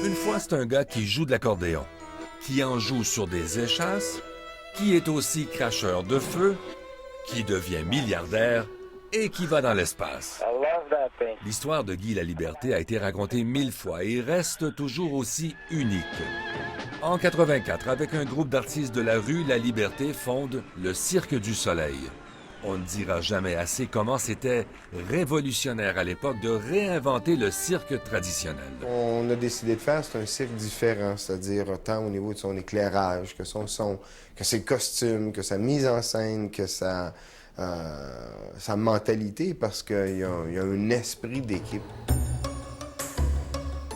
Une fois, c'est un gars qui joue de l'accordéon, qui en joue sur des échasses, qui est aussi cracheur de feu, qui devient milliardaire et qui va dans l'espace. L'histoire de Guy Laliberté a été racontée 1000 fois et reste toujours aussi unique. En 84, avec un groupe d'artistes de la rue Laliberté fonde le Cirque du Soleil. On ne dira jamais assez comment c'était révolutionnaire à l'époque de réinventer le cirque traditionnel. On a décidé de faire, c'est un cirque différent, c'est-à-dire tant au niveau de son éclairage, que son son, que ses costumes, que sa mise en scène, que sa mentalité, parce qu'il y a un esprit d'équipe.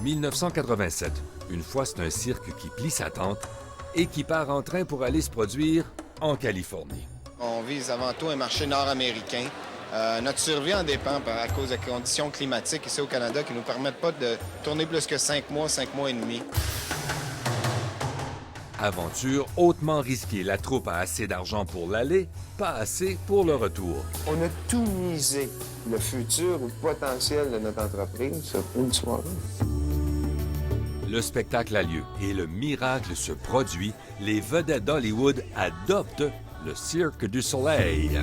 1987. Une fois, c'est un cirque qui plie sa tente et qui part en train pour aller se produire en Californie. On vise avant tout un marché nord-américain. Notre survie en dépend à cause des conditions climatiques ici au Canada qui ne nous permettent pas de tourner plus que 5 mois et demi. Aventure hautement risquée. La troupe a assez d'argent pour l'aller, pas assez pour le retour. On a tout misé, le futur ou le potentiel de notre entreprise, sur une soirée. Le spectacle a lieu et le miracle se produit. Les vedettes d'Hollywood adoptent le Cirque du Soleil.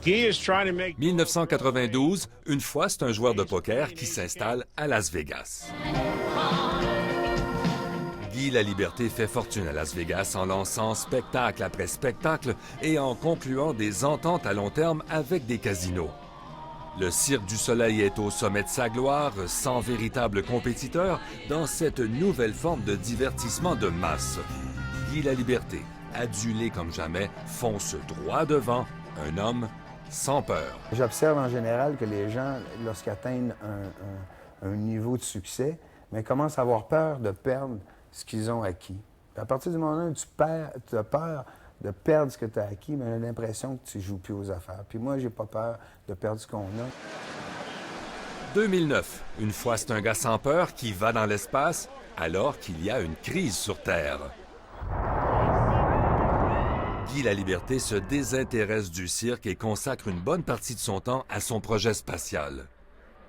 1992, une fois, c'est un joueur de poker qui s'installe à Las Vegas. Guy Laliberté fait fortune à Las Vegas en lançant spectacle après spectacle et en concluant des ententes à long terme avec des casinos. Le Cirque du Soleil est au sommet de sa gloire, sans véritable compétiteur, dans cette nouvelle forme de divertissement de masse. Guy Laliberté, adulé comme jamais, fonce droit devant, un homme sans peur. J'observe en général que les gens, lorsqu'ils atteignent un niveau de succès, mais commencent à avoir peur de perdre ce qu'ils ont acquis. À partir du moment où tu as peur de perdre ce que tu as acquis, mais j'ai l'impression que tu ne joues plus aux affaires. Puis moi, j'ai pas peur de perdre ce qu'on a. 2009. Une fois, c'est un gars sans peur qui va dans l'espace alors qu'il y a une crise sur Terre. Guy Laliberté se désintéresse du cirque et consacre une bonne partie de son temps à son projet spatial.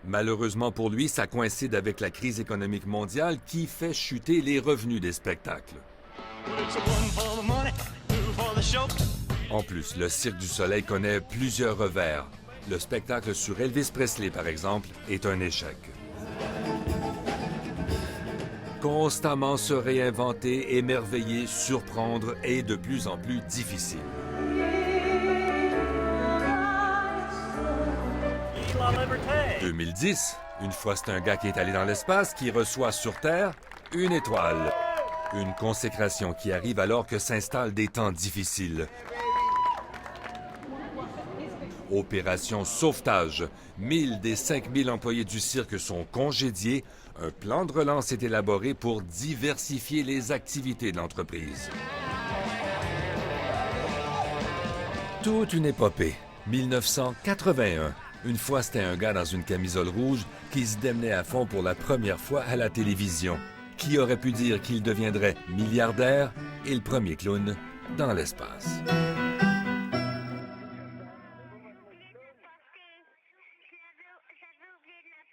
Malheureusement pour lui, ça coïncide avec la crise économique mondiale qui fait chuter les revenus des spectacles. En plus, le Cirque du Soleil connaît plusieurs revers. Le spectacle sur Elvis Presley, par exemple, est un échec. Constamment se réinventer, émerveiller, surprendre est de plus en plus difficile. « 2010, une fois c'est un gars qui est allé dans l'espace qui reçoit sur Terre une étoile. Une consécration qui arrive alors que s'installent des temps difficiles. Opération sauvetage. 1000 des 5000 employés du cirque sont congédiés. Un plan de relance est élaboré pour diversifier les activités de l'entreprise. Toute une épopée. 1981. Une fois, c'était un gars dans une camisole rouge qui se démenait à fond pour la première fois à la télévision. Qui aurait pu dire qu'il deviendrait milliardaire et le premier clown dans l'espace?